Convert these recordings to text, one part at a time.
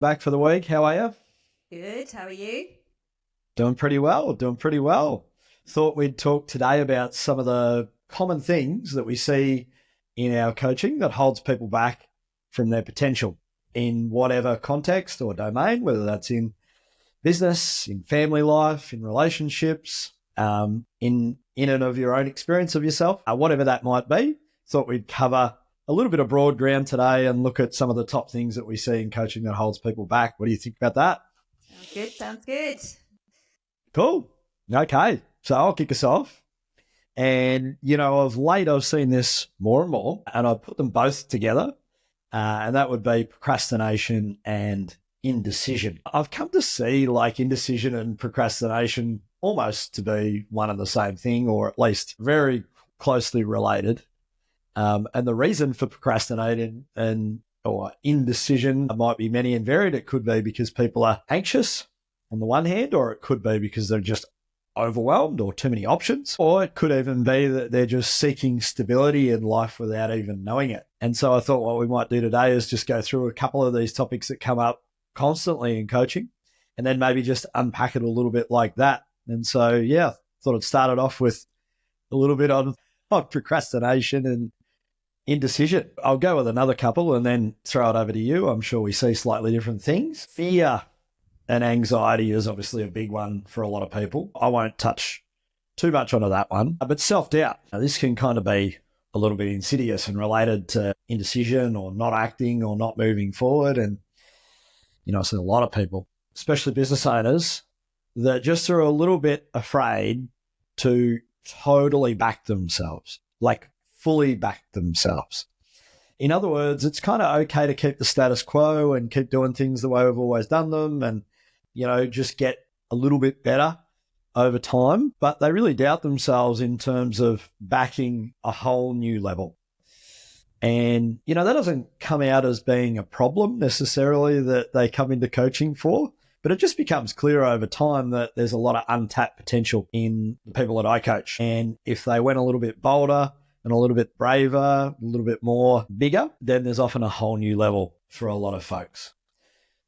Back for the week. How are you? Good. How are you? Doing pretty well. Doing pretty well. Thought we'd talk today about some of the common things that we see in our coaching that holds people back from their potential in whatever context or domain, whether that's in business, in family life, in relationships, in and of your own experience of yourself, whatever that might be. Thought we'd cover a little bit of broad ground today and look at some of the top things that we see in coaching that holds people back. What do you think about that? Sounds good. Sounds good. Cool. Okay. So I'll kick us off. And, of late, I've seen this more and more, and I put them both together. And that would be procrastination and indecision. I've come to see like indecision and procrastination almost to be one and the same thing, or at least very closely related. And the reason for procrastinating and or indecision might be many and varied. It could be because people are anxious on the one hand, or it could be because they're just overwhelmed or too many options, or it could even be that they're just seeking stability in life without even knowing it. And so I thought what we might do today is just go through a couple of these topics that come up constantly in coaching and then maybe just unpack it a little bit like that. And so, yeah, thought I'd start it off with a little bit on procrastination and indecision. I'll go with another couple and then throw it over to you. I'm sure we see slightly different things. Fear and anxiety is obviously a big one for a lot of people. I won't touch too much onto that one, but self-doubt. Now, this can kind of be a little bit insidious and related to indecision or not acting or not moving forward. And, I see a lot of people, especially business owners, that just are a little bit afraid to totally back themselves, like fully back themselves. In other words, it's kind of okay to keep the status quo and keep doing things the way we've always done them and, just get a little bit better over time. But they really doubt themselves in terms of backing a whole new level. And, that doesn't come out as being a problem necessarily that they come into coaching for, but it just becomes clear over time that there's a lot of untapped potential in the people that I coach. And if they went a little bit bolder and a little bit braver, a little bit more bigger, then there's often a whole new level for a lot of folks.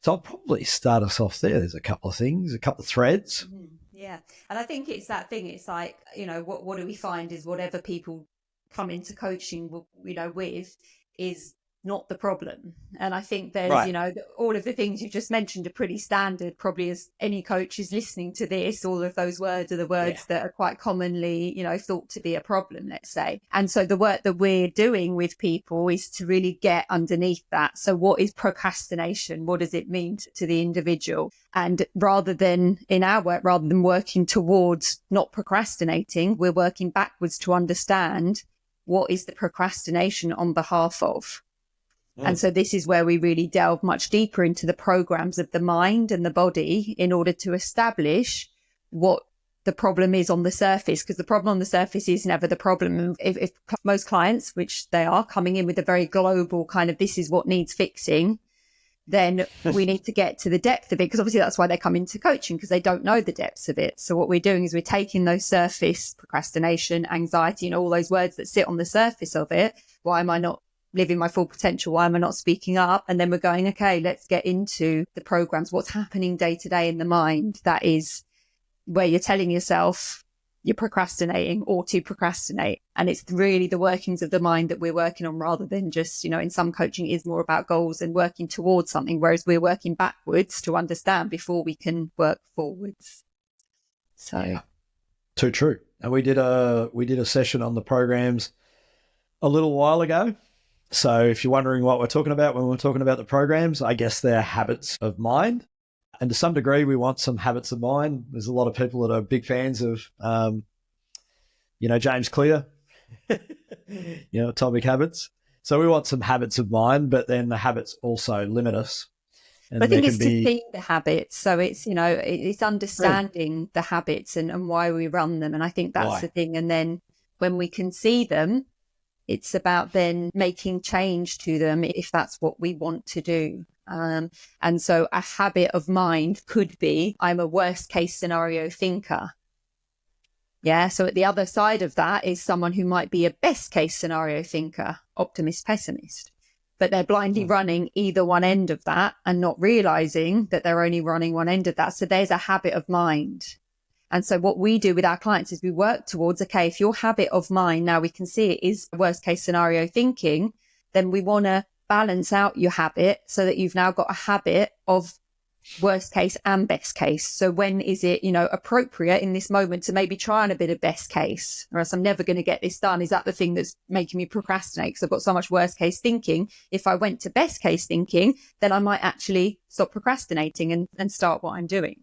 So I'll probably start us off there. There's a couple of things, a couple of threads. Yeah. And I think it's that thing. It's like, what do we find is whatever people come into coaching, with is not the problem. And I think there's, Right. All of the things you just mentioned are pretty standard, probably as any coach is listening to this, all of those words are the words that are quite commonly, thought to be a problem, let's say. And so the work that we're doing with people is to really get underneath that. So what is procrastination? What does it mean to the individual? And rather than working towards not procrastinating, we're working backwards to understand what is the procrastination on behalf of. And so this is where we really delve much deeper into the programs of the mind and the body in order to establish what the problem is on the surface, because the problem on the surface is never the problem. If most clients, which they are, coming in with a very global kind of this is what needs fixing, then we need to get to the depth of it, because obviously that's why they come into coaching, because they don't know the depths of it. So what we're doing is we're taking those surface, procrastination, anxiety, and all those words that sit on the surface of it. Why am I not living my full potential? Why am I not speaking up? And then we're going, okay, let's get into the programs. What's happening day to day in the mind? That is where you're telling yourself you're procrastinating or to procrastinate. And it's really the workings of the mind that we're working on, rather than just, in some coaching it is more about goals and working towards something, whereas we're working backwards to understand before we can work forwards. So yeah. Too true. And we did a session on the programs a little while ago. So if you're wondering what we're talking about when we're talking about the programs, I guess they're habits of mind. And to some degree, we want some habits of mind. There's a lot of people that are big fans of, James Clear, Atomic Habits. So we want some habits of mind, but then the habits also limit us. And I think it's to see the habits. So it's, it's understanding the habits and why we run them. And I think that's the thing. And then when we can see them, it's about then making change to them if that's what we want to do. And so a habit of mind could be, I'm a worst case scenario thinker. Yeah. So at the other side of that is someone who might be a best case scenario thinker, optimist, pessimist. but they're blindly running either one end of that and not realizing that they're only running one end of that. So there's a habit of mind. And so what we do with our clients is we work towards, okay, if your habit of mind, now we can see it is worst case scenario thinking, then we want to balance out your habit so that you've now got a habit of worst case and best case. So when is it, appropriate in this moment to maybe try on a bit of best case, or else I'm never going to get this done? Is that the thing that's making me procrastinate? Because I've got so much worst case thinking. If I went to best case thinking, then I might actually stop procrastinating and start what I'm doing.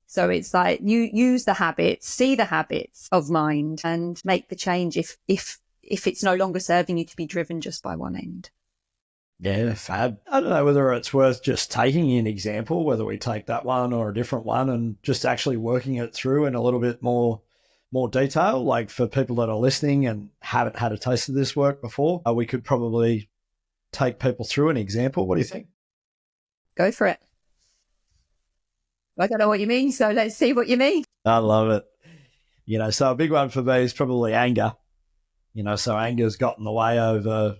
So it's like you use the habits, see the habits of mind and make the change if it's no longer serving you to be driven just by one end. Yeah, fab. I don't know whether it's worth just taking an example, whether we take that one or a different one and just actually working it through in a little bit more detail. Like for people that are listening and haven't had a taste of this work before, we could probably take people through an example. What do you think? Go for it. I don't know what you mean, so let's see what you mean. I love it. So a big one for me is probably anger. So anger's got in the way over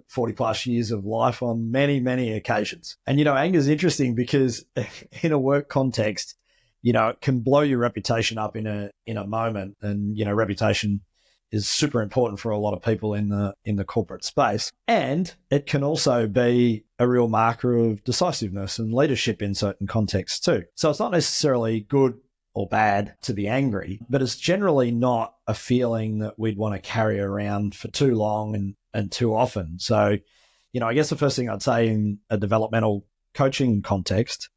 40 plus years of life on many, many occasions. And, anger is interesting because in a work context, it can blow your reputation up in a moment. And, reputation is super important for a lot of people in the corporate space. And it can also be a real marker of decisiveness and leadership in certain contexts too. So it's not necessarily good or bad to be angry, but it's generally not a feeling that we'd want to carry around for too long and too often. So, I guess the first thing I'd say in a developmental coaching context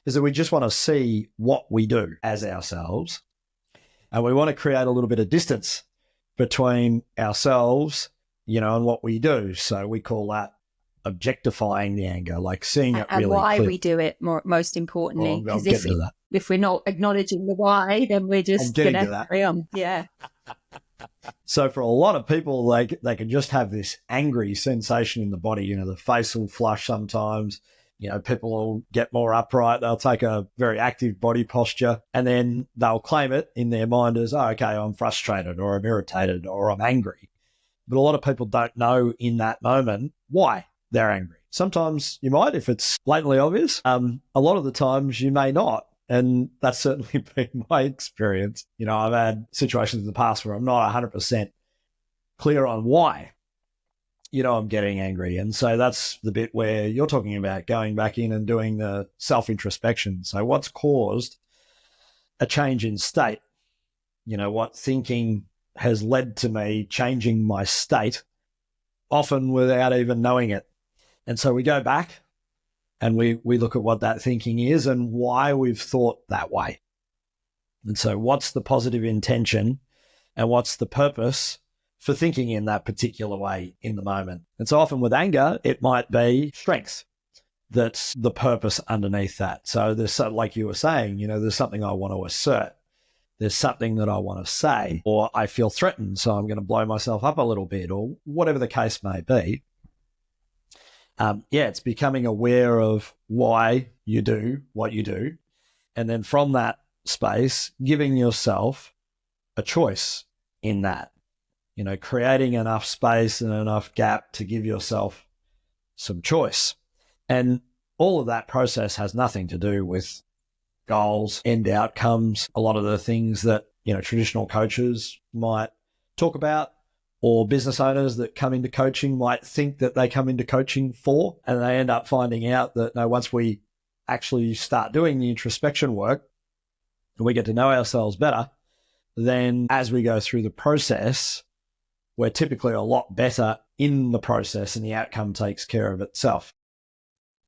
is that we just want to see what we do as ourselves, and we want to create a little bit of distance between ourselves, and what we do. So we call that objectifying the anger, like seeing it really and why clear. We do it most importantly, because if we're not acknowledging the why, then we're just going to carry on. Yeah. So for a lot of people, they can just have this angry sensation in the body. The face will flush sometimes. People will get more upright. They'll take a very active body posture, and then they'll claim it in their mind as, oh, okay, I'm frustrated or I'm irritated or I'm angry. But a lot of people don't know in that moment why they're angry. Sometimes you might, if it's blatantly obvious. A lot of the times you may not. And that's certainly been my experience. I've had situations in the past where I'm not 100% clear on why, I'm getting angry. And so that's the bit where you're talking about going back in and doing the self-introspection. So what's caused a change in state? What thinking has led to me changing my state, often without even knowing it. And so we go back and we look at what that thinking is and why we've thought that way. And so what's the positive intention and what's the purpose for thinking in that particular way in the moment? And so often with anger, it might be strength that's the purpose underneath that. So there's, like you were saying, there's something I want to assert. There's something that I want to say, or I feel threatened, so I'm going to blow myself up a little bit, or whatever the case may be. It's becoming aware of why you do what you do. And then from that space, giving yourself a choice in that, creating enough space and enough gap to give yourself some choice. And all of that process has nothing to do with goals, end outcomes, a lot of the things that, traditional coaches might talk about, or business owners that come into coaching might think that they come into coaching for, and they end up finding out that no, once we actually start doing the introspection work and we get to know ourselves better, then as we go through the process, we're typically a lot better in the process and the outcome takes care of itself.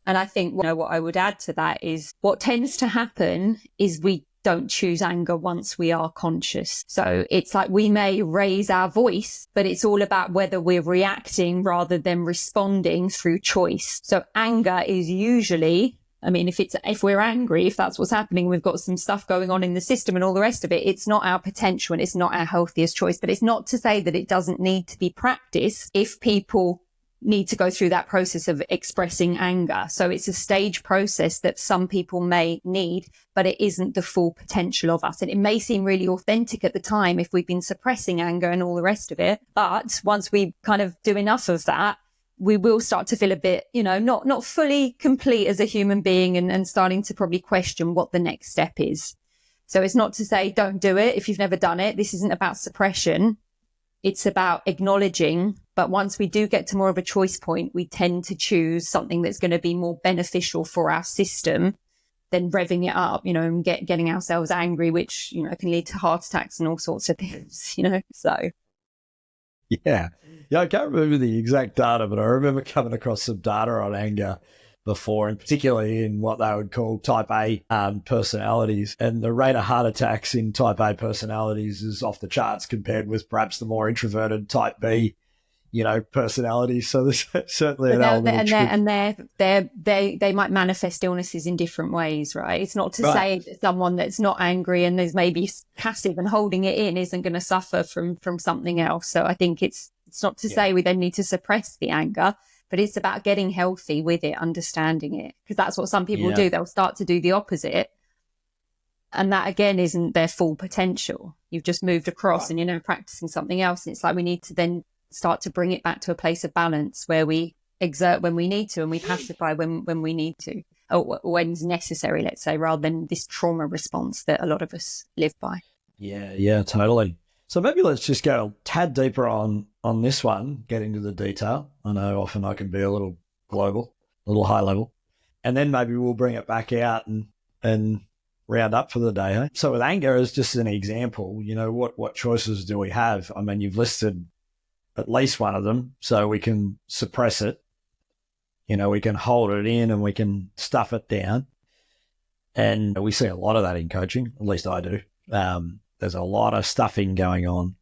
And I think, what I would add to that is what tends to happen is we don't choose anger once we are conscious. So it's like we may raise our voice, but it's all about whether we're reacting rather than responding through choice. So anger is usually, if we're angry, if that's what's happening, we've got some stuff going on in the system and all the rest of it, it's not our potential and it's not our healthiest choice. But it's not to say that it doesn't need to be practiced if people need to go through that process of expressing anger. So it's a stage process that some people may need, but it isn't the full potential of us. And it may seem really authentic at the time if we've been suppressing anger and all the rest of it. But once we kind of do enough of that, we will start to feel a bit, not fully complete as a human being, and starting to probably question what the next step is. So it's not to say don't do it if you've never done it. This isn't about suppression. It's about acknowledging. But once we do get to more of a choice point, we tend to choose something that's going to be more beneficial for our system than revving it up, and getting ourselves angry, which, can lead to heart attacks and all sorts of things, so. Yeah. Yeah, I can't remember the exact data, but I remember coming across some data on anger before, and particularly in what they would call type A personalities. And the rate of heart attacks in type A personalities is off the charts compared with perhaps the more introverted type B, personalities. So there's certainly an element of truth. And they might manifest illnesses in different ways, right? It's not to say that someone that's not angry and is maybe passive and holding it in isn't going to suffer from something else. So I think it's not to say we then need to suppress the anger, but it's about getting healthy with it, understanding it, because that's what some people do. They'll start to do the opposite. And that, again, isn't their full potential. You've just moved across and you're now practicing something else. And it's like we need to then start to bring it back to a place of balance where we exert when we need to and we pacify when we need to, or when's necessary, let's say, rather than this trauma response that a lot of us live by. Yeah, totally. So maybe let's just go a tad deeper on this one, get into the detail. I know often I can be a little global, a little high level, and then maybe we'll bring it back out and round up for the day. Eh? So with anger as just an example, what choices do we have? I mean, you've listed at least one of them, so we can suppress it. We can hold it in and we can stuff it down. And we see a lot of that in coaching, at least I do. There's a lot of stuffing going on.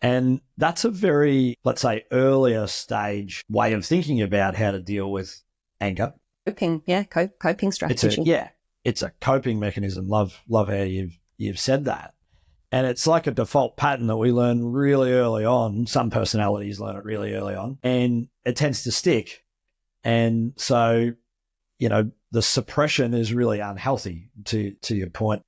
And that's a very, let's say, earlier stage way of thinking about how to deal with anger. Coping strategy. It's a coping mechanism. Love how you've said that. And it's like a default pattern that we learn really early on. Some personalities learn it really early on, and it tends to stick. And so, the suppression is really unhealthy, to your point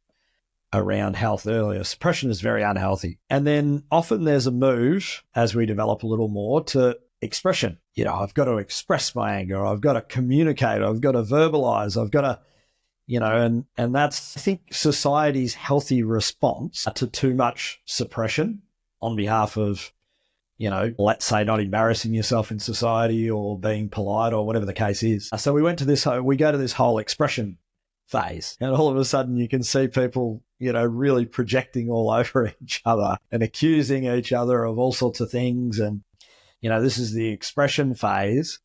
around health earlier. Suppression is very unhealthy. And then often there's a move as we develop a little more to expression. I've got to express my anger. I've got to communicate. I've got to verbalize. I've got to, and that's, I think, society's healthy response to too much suppression on behalf of, let's say, not embarrassing yourself in society or being polite or whatever the case is. So we go to this whole expression phase, and all of a sudden you can see people, really projecting all over each other and accusing each other of all sorts of things. And, this is the expression phase.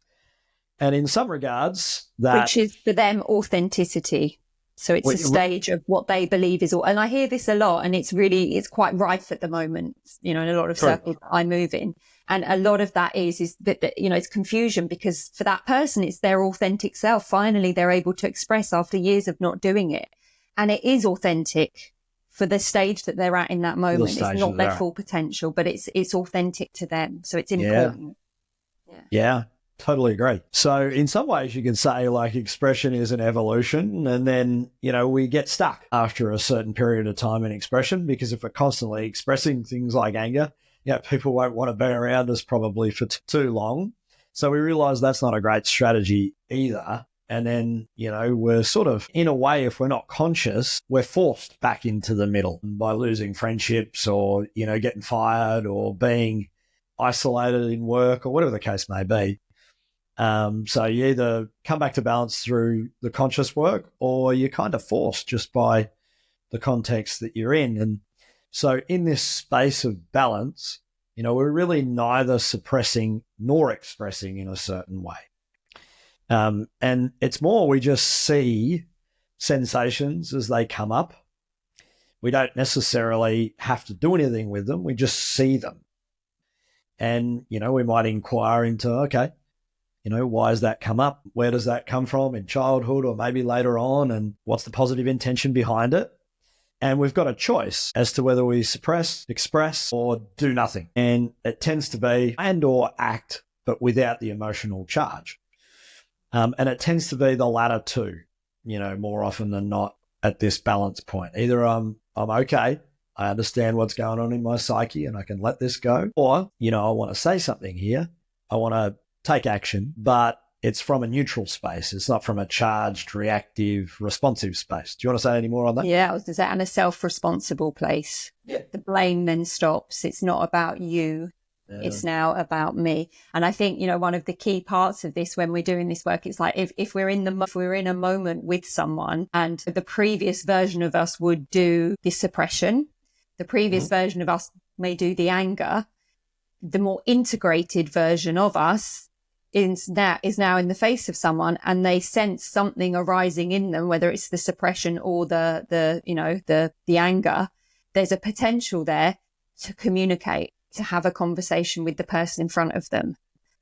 And in some regards, which is for them authenticity. So it's a stage of what they believe is all. And I hear this a lot, and it's quite rife at the moment, in a lot of circles that I move in. And a lot of that is that, it's confusion, because for that person, it's their authentic self. Finally, they're able to express after years of not doing it. And it is authentic for the stage that they're at in that moment. It's not their full potential, but it's authentic to them. So it's important. Yeah. Totally agree. So in some ways you can say like expression is an evolution, and then, we get stuck after a certain period of time in expression, because if we're constantly expressing things like anger, people won't want to be around us probably for too long. So we realize that's not a great strategy either. And then, we're sort of, in a way, if we're not conscious, we're forced back into the middle by losing friendships or, getting fired or being isolated in work or whatever the case may be. So you either come back to balance through the conscious work, or you're kind of forced just by the context that you're in. And so in this space of balance, we're really neither suppressing nor expressing in a certain way. And it's more, we just see sensations as they come up. We don't necessarily have to do anything with them. We just see them. And, we might inquire into, okay, why has that come up? Where does that come from in childhood or maybe later on? And what's the positive intention behind it? And we've got a choice as to whether we suppress, express, or do nothing. And it tends to be and or act, but without the emotional charge. And it tends to be the latter two, more often than not at this balance point. Either I'm okay, I understand what's going on in my psyche and I can let this go, or, I want to say something here. I want to take action, but it's from a neutral space. It's not from a charged, reactive, responsive space. Do you want to say any more on that? Yeah, I was going to say, and a self-responsible place. Yeah. The blame then stops. It's not about you. Yeah. It's now about me. And I think, one of the key parts of this when we're doing this work, it's like if we're in a moment with someone and the previous version of us would do the suppression, the previous version of us may do the anger, the more integrated version of us is now in the face of someone and they sense something arising in them, whether it's the suppression or the anger, there's a potential there to communicate, to have a conversation with the person in front of them.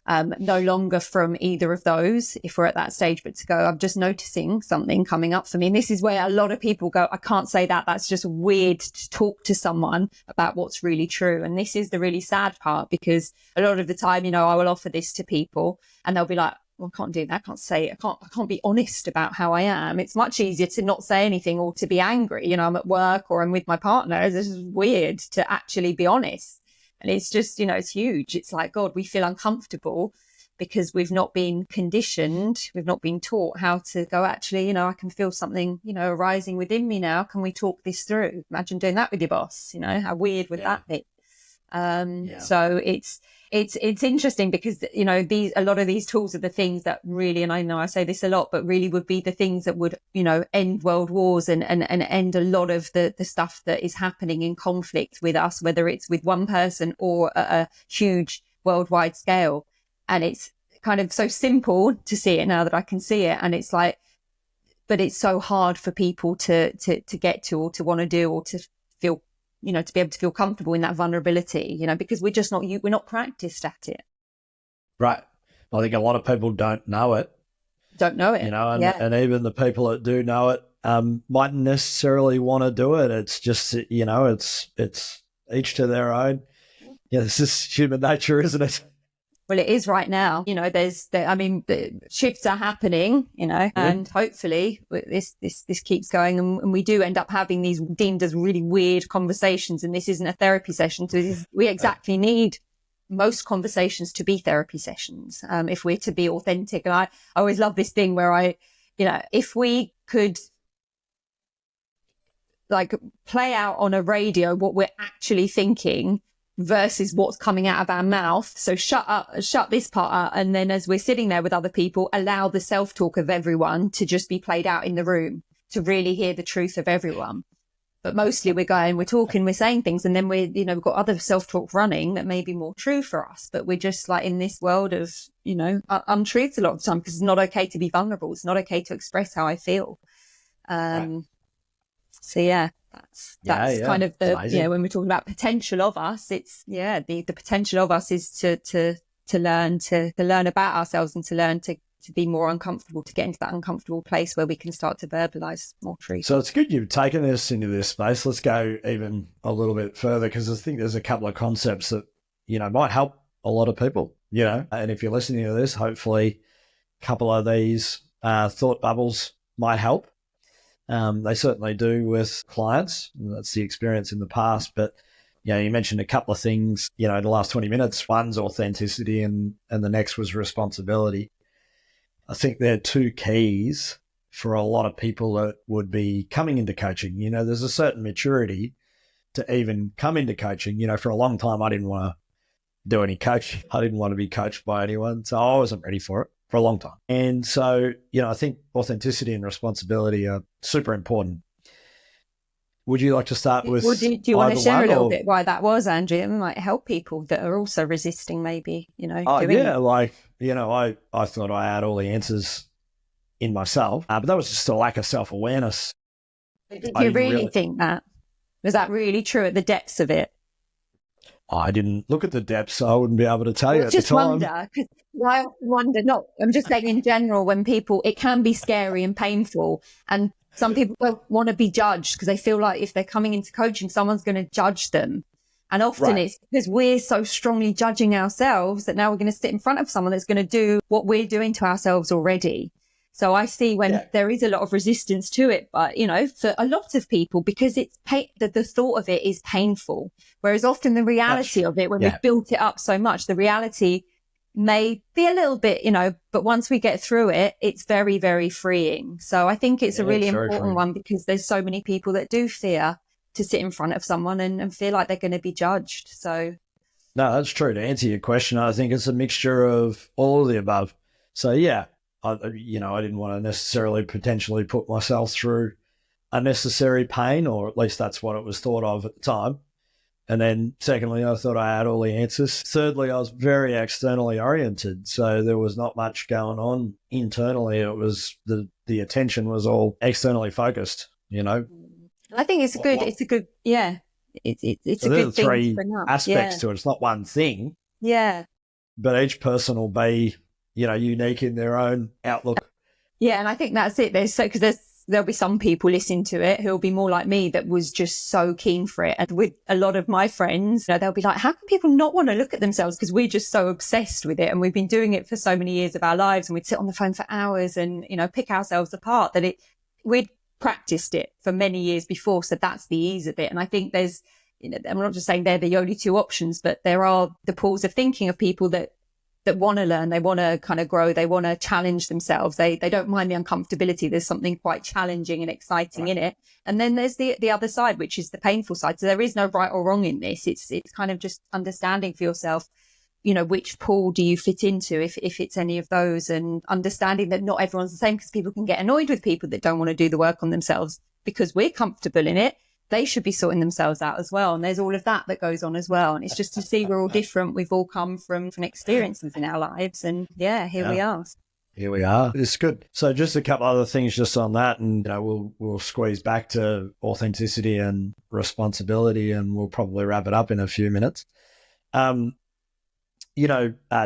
No longer from either of those, if we're at that stage, but to go, I'm just noticing something coming up for me. And this is where a lot of people go, I can't say that. That's just weird to talk to someone about what's really true. And this is the really sad part, because a lot of the time, I will offer this to people and they'll be like, well, I can't do that. I can't say it. I can't be honest about how I am. It's much easier to not say anything or to be angry. I'm at work or I'm with my partner. This is weird to actually be honest. And it's just, it's huge. It's like, God, we feel uncomfortable because we've not been conditioned. We've not been taught how to go, actually, I can feel something, arising within me now. Can we talk this through? Imagine doing that with your boss. How weird would that be? So it's interesting because, a lot of these tools are the things that really, and I know I say this a lot, but really would be the things that would, end world wars and end a lot of the stuff that is happening in conflict with us, whether it's with one person or at a huge worldwide scale. And it's kind of so simple to see it now that I can see it. And it's like, but it's so hard for people to get to, or to want to do, or to feel, to be able to feel comfortable in that vulnerability, because we're not practiced at it. Right. I think a lot of people don't know it. And even the people that do know it mightn't necessarily want to do it. It's just, it's each to their own. Yeah, this is human nature, isn't it? Well, it is right now. The shifts are happening, and hopefully this keeps going, and we do end up having these deemed as really weird conversations. And this isn't a therapy session, so we exactly need most conversations to be therapy sessions if we're to be authentic. And I always love this thing where if we could play out on a radio what we're actually thinking versus what's coming out of our mouth. So shut this part up. And then as we're sitting there with other people, allow the self-talk of everyone to just be played out in the room, to really hear the truth of everyone. But mostly we're talking, we're saying things, and then we've got other self-talk running that may be more true for us. But we're just in this world of, untruths a lot of the time, because it's not okay to be vulnerable. It's not okay to express how I feel. Right. So yeah. That's kind of the, when we're talking about potential of us, it's, the potential of us is to learn about ourselves and to learn to be more uncomfortable, to get into that uncomfortable place where we can start to verbalize more truth. So it's good you've taken us into this space. Let's go even a little bit further, because I think there's a couple of concepts that, might help a lot of people, and if you're listening to this, hopefully a couple of these thought bubbles might help. They certainly do with clients. That's the experience in the past. But, you mentioned a couple of things, in the last 20 minutes. One's authenticity and the next was responsibility. I think they're two keys for a lot of people that would be coming into coaching. There's a certain maturity to even come into coaching. For a long time, I didn't want to do any coaching. I didn't want to be coached by anyone. So I wasn't ready for it. For a long time. And so, I think authenticity and responsibility are super important. Would you like to start with do you want to share a little bit why that was, Andrew? It might help people that are also resisting maybe, doing it. I thought I had all the answers in myself, but that was just a lack of self-awareness. Did you really think that? Was that really true at the depths of it? I didn't look at the depths, so I wouldn't be able to tell you at the time. I wonder, I'm just saying in general, when people, it can be scary and painful, and some people don't want to be judged because they feel like if they're coming into coaching, someone's going to judge them. And often it's because we're so strongly judging ourselves that now we're going to sit in front of someone that's going to do what we're doing to ourselves already. So I see when there is a lot of resistance to it, but, for a lot of people, because it's the thought of it is painful. Whereas often the reality of it, when we've built it up so much, the reality may be a little bit, but once we get through it, it's very, very freeing. So I think it's a really important one, because there's so many people that do fear to sit in front of someone and feel like they're going to be judged. So. No, that's true. To answer your question, I think it's a mixture of all of the above. So yeah, I didn't want to necessarily potentially put myself through unnecessary pain, or at least that's what it was thought of at the time. And then secondly, I thought I had all the answers. Thirdly, I was very externally oriented. So there was not much going on internally. It was the attention was all externally focused, I think it's a good, It's a good thing three to bring up. aspects to it. It's not one thing. Yeah. But each person will be, unique in their own outlook. Yeah. And I think that's it. There'll be some people listening to it who'll be more like me, that was just so keen for it. And with a lot of my friends, they'll be like, how can people not want to look at themselves? Because we're just so obsessed with it. And we've been doing it for so many years of our lives. And we'd sit on the phone for hours and, pick ourselves apart, that we'd practiced it for many years before. So that's the ease of it. And I think there's, I'm not just saying they're the only two options, but there are the pools of thinking of people that want to learn, they want to kind of grow, they want to challenge themselves. They don't mind the uncomfortability. There's something quite challenging and exciting in it. And then there's the other side, which is the painful side. So there is no right or wrong in this. It's kind of just understanding for yourself, which pool do you fit into, if it's any of those, and understanding that not everyone's the same, because people can get annoyed with people that don't want to do the work on themselves because we're comfortable in it. They should be sorting themselves out as well. And there's all of that goes on as well. And it's just to see we're all different. We've all come from experiences in our lives. And here we are. Here we are. It's good. So just a couple other things just on that, and we'll squeeze back to authenticity and responsibility, and we'll probably wrap it up in a few minutes.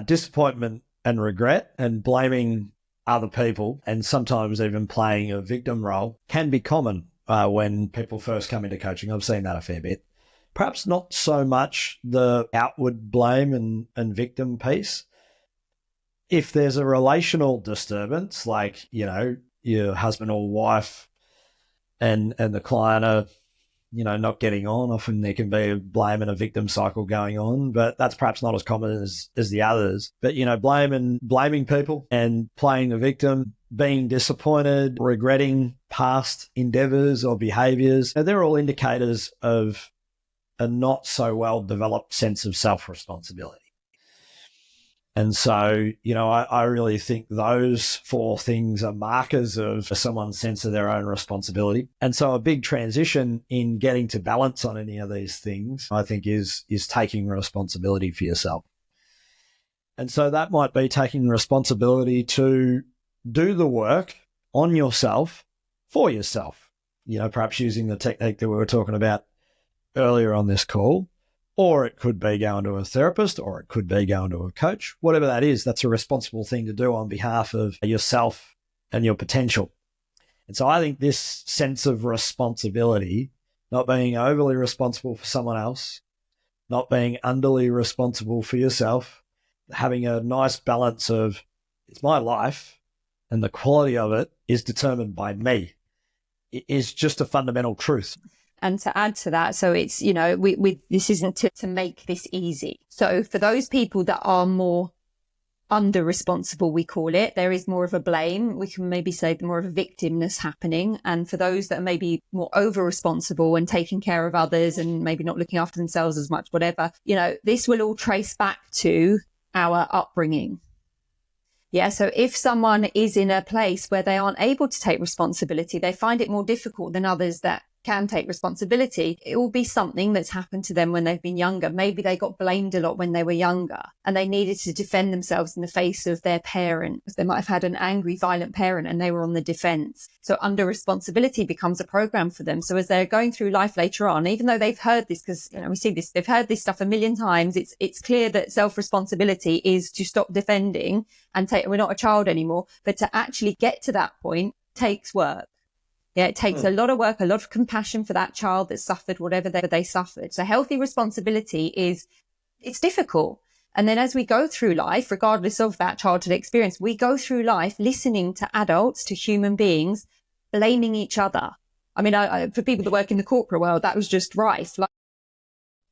Disappointment and regret and blaming other people, and sometimes even playing a victim role, can be common when people first come into coaching. I've seen that a fair bit. Perhaps not so much the outward blame and victim piece. If there's a relational disturbance, like, your husband or wife and the client are, not getting on, often there can be a blame and a victim cycle going on, but that's perhaps not as common as the others. But, blaming people and playing the victim, being disappointed, regretting past endeavors or behaviors, they're all indicators of a not so well developed sense of self-responsibility. And so, I really think those four things are markers of someone's sense of their own responsibility. And so a big transition in getting to balance on any of these things, I think, is taking responsibility for yourself. And so that might be taking responsibility to do the work on yourself for yourself, perhaps using the technique that we were talking about earlier on this call. Or it could be going to a therapist, or it could be going to a coach. Whatever that is, that's a responsible thing to do on behalf of yourself and your potential. And so I think this sense of responsibility, not being overly responsible for someone else, not being underly responsible for yourself, having a nice balance of, it's my life and the quality of it is determined by me, it is just a fundamental truth. And to add to that, so it's, this isn't to make this easy. So for those people that are more under responsible, we call it, there is more of a blame. We can maybe say more of a victimness happening. And for those that are maybe more over responsible and taking care of others and maybe not looking after themselves as much, whatever, this will all trace back to our upbringing. Yeah. So if someone is in a place where they aren't able to take responsibility, they find it more difficult than others that can take responsibility, it will be something that's happened to them when they've been younger. Maybe they got blamed a lot when they were younger and they needed to defend themselves in the face of their parent. They might have had an angry, violent parent and they were on the defense. So under responsibility becomes a program for them. So as they're going through life later on, even though they've heard this, because we see this, they've heard this stuff a million times, it's clear that self-responsibility is to stop defending and we're not a child anymore. But to actually get to that point takes work. Yeah, it takes a lot of work, a lot of compassion for that child that suffered whatever they suffered. So healthy responsibility it's difficult. And then as we go through life, regardless of that childhood experience, we go through life listening to adults, to human beings, blaming each other. I mean, for people that work in the corporate world, that was just rife.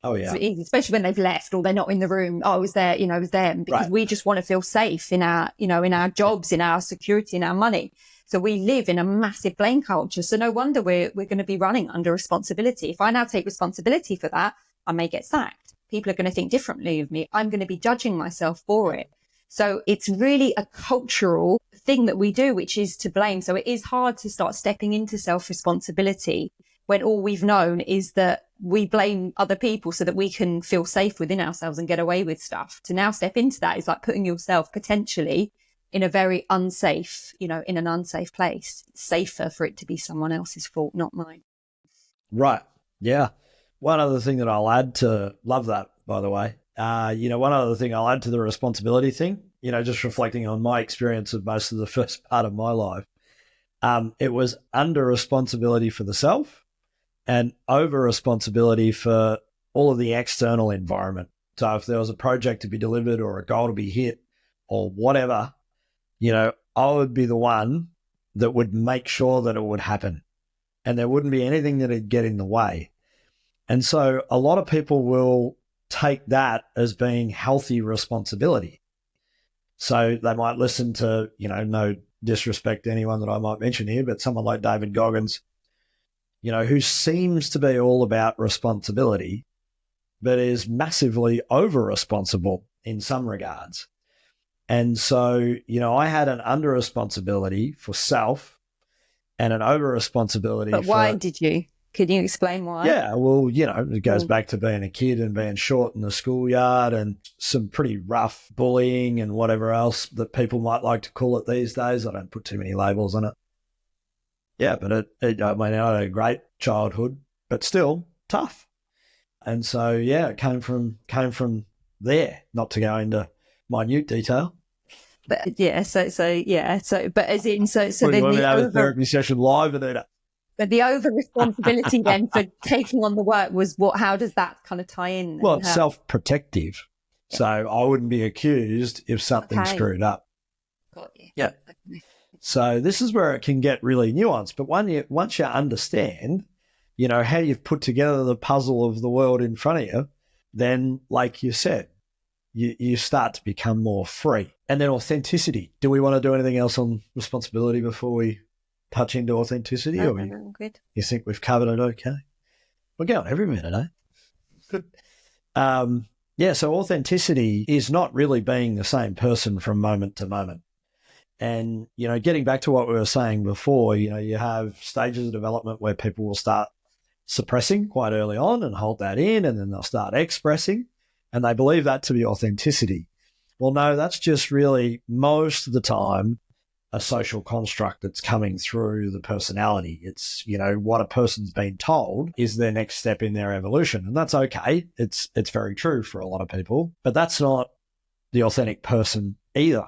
Oh, yeah. Especially when they've left or they're not in the room. Oh, I was there, it was them, because Right. we just want to feel safe in our, in our jobs, in our security, in our money. So we live in a massive blame culture. So no wonder we're going to be running under responsibility. If I now take responsibility for that, I may get sacked. People are going to think differently of me. I'm going to be judging myself for it. So it's really a cultural thing that we do, which is to blame. So it is hard to start stepping into self-responsibility when all we've known is that we blame other people so that we can feel safe within ourselves and get away with stuff. To now step into that is like putting yourself potentially in a very unsafe, in an unsafe place. It's safer for it to be someone else's fault, not mine. Right. Yeah. One other thing that I'll add to, love that, by the way. One other thing I'll add to the responsibility thing, just reflecting on my experience of most of the first part of my life. It was under responsibility for the self and over responsibility for all of the external environment. So if there was a project to be delivered or a goal to be hit or whatever, I would be the one that would make sure that it would happen and there wouldn't be anything that would get in the way. And so a lot of people will take that as being healthy responsibility. So they might listen to, no disrespect to anyone that I might mention here, but someone like David Goggins, who seems to be all about responsibility, but is massively over-responsible in some regards. And so, I had an under-responsibility for self and an over-responsibility But why did you? Can you explain why? Yeah, well, it goes back to being a kid and being short in the schoolyard and some pretty rough bullying and whatever else that people might like to call it these days. I don't put too many labels on it. Yeah, but I had a great childhood, but still tough. And so, yeah, it came from there, not to go into minute detail. But yeah, but as in, so Well, then we have a therapy session live, Anita. But the over responsibility then for taking on the work was what? How does that kind of tie in? Well, it's self-protective. Yeah. So I wouldn't be accused if something screwed up. Got you. Yeah. Okay. So this is where it can get really nuanced. But once you understand, how you've put together the puzzle of the world in front of you, then, like you said, you start to become more free. And then authenticity. Do we want to do anything else on responsibility before we touch into authenticity? No, good. You think we've covered it okay? We're going every minute, eh? Good. So authenticity is not really being the same person from moment to moment. And, getting back to what we were saying before, you have stages of development where people will start suppressing quite early on and hold that in, and then they'll start expressing, and they believe that to be authenticity. Well, no, that's just really most of the time a social construct that's coming through the personality. It's, what a person's been told is their next step in their evolution. And that's okay. It's very true for a lot of people, but that's not the authentic person either.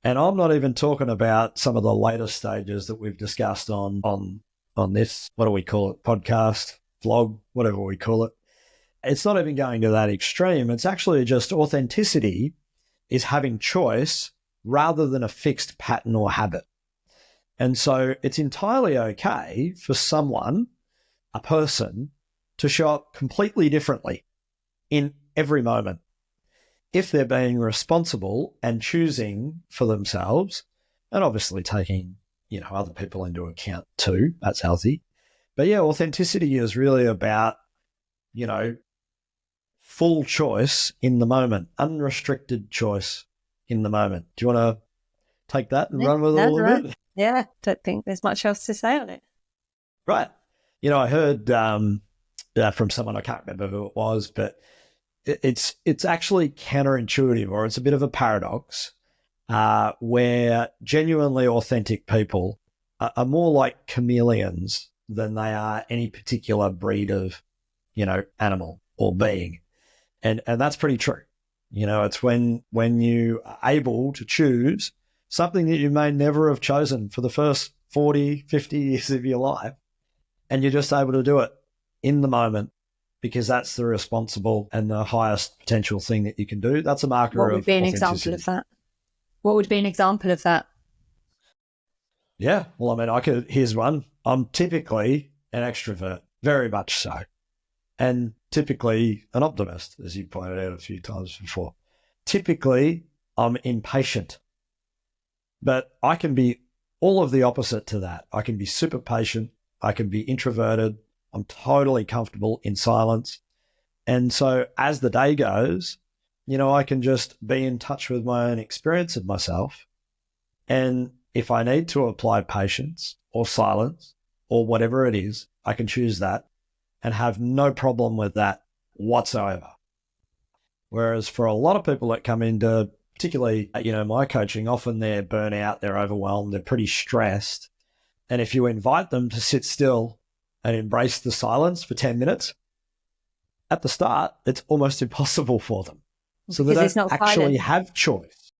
And I'm not even talking about some of the later stages that we've discussed on this, what do we call it? Podcast, vlog, whatever we call it. It's not even going to that extreme. It's actually just authenticity is having choice rather than a fixed pattern or habit. And so it's entirely okay for someone, a person, to show up completely differently in every moment if they're being responsible and choosing for themselves, and obviously taking, other people into account too. That's healthy. But yeah, authenticity is really about, full choice in the moment, unrestricted choice in the moment. Do you want to take that and run with it a little bit? Yeah, don't think there's much else to say on it. Right. I heard from someone, I can't remember who it was, but it's actually counterintuitive, or it's a bit of a paradox, where genuinely authentic people are more like chameleons than they are any particular breed of, animal or being. And that's pretty true. It's when you are able to choose something that you may never have chosen for the first 40, 50 years of your life, and you're just able to do it in the moment because that's the responsible and the highest potential thing that you can do. That's a marker of authenticity. What would be an example of that? What would be an example of that? Yeah, well, here's one. I'm typically an extrovert, very much so. and typically an optimist, as you pointed out a few times before. Typically, I'm impatient, but I can be all of the opposite to that. I can be super patient. I can be introverted. I'm totally comfortable in silence. And so as the day goes, I can just be in touch with my own experience of myself. And if I need to apply patience or silence or whatever it is, I can choose that and have no problem with that whatsoever. Whereas for a lot of people that come into, particularly, my coaching, often they're burnout, they're overwhelmed, they're pretty stressed. And if you invite them to sit still and embrace the silence for 10 minutes, at the start, it's almost impossible for them. So they don't actually have choice.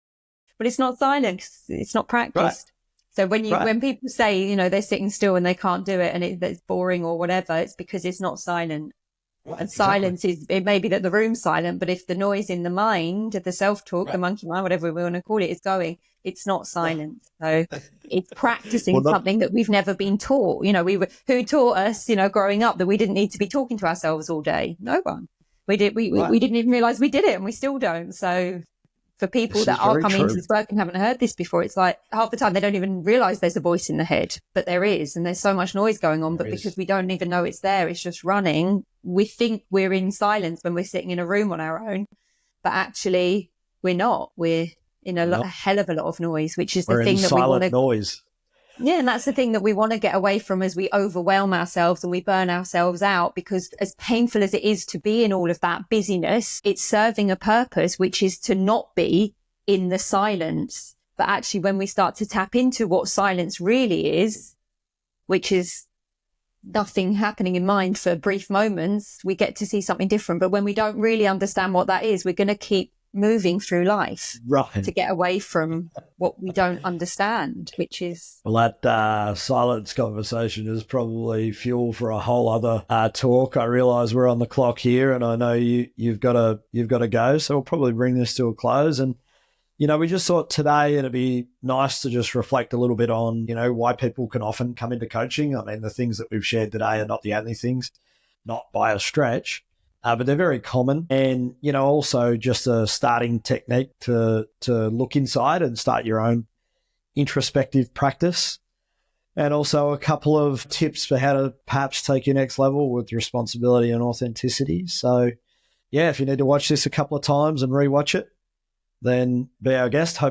But it's not silence. It's not practiced. Right. So when people say, they're sitting still and they can't do it and it's boring or whatever, it's because it's not silent. Right, and silence it may be that the room's silent, but if the noise in the mind, the self-talk, the monkey mind, whatever we want to call it, is going, it's not silent. So it's practicing something that we've never been taught. Who taught us, growing up that we didn't need to be talking to ourselves all day? No one. We didn't even realize we did it, and we still don't. So for people that are coming into this work and haven't heard this before, it's like half the time they don't even realize there's a voice in the head, but there is, and there's so much noise going on, but because we don't even know it's there, it's just running. We think we're in silence when we're sitting in a room on our own, but actually we're not. We're in a hell of a lot of noise, which is the thing that we want to... noise. Yeah, and that's the thing that we want to get away from as we overwhelm ourselves and we burn ourselves out, because as painful as it is to be in all of that busyness, it's serving a purpose, which is to not be in the silence. But actually, when we start to tap into what silence really is, which is nothing happening in mind for brief moments, we get to see something different. But when we don't really understand what that is, we're going to keep moving through life to get away from what we don't understand, which is... Well, that silence conversation is probably fuel for a whole other talk. I realise we're on the clock here, and I know you've got to go, so we'll probably bring this to a close. And we just thought today it'd be nice to just reflect a little bit on why people can often come into coaching. I mean, the things that we've shared today are not the only things, not by a stretch. But they're very common, and also just a starting technique to look inside and start your own introspective practice, and also a couple of tips for how to perhaps take your next level with responsibility and authenticity. So, if you need to watch this a couple of times and rewatch it, then be our guest. Hope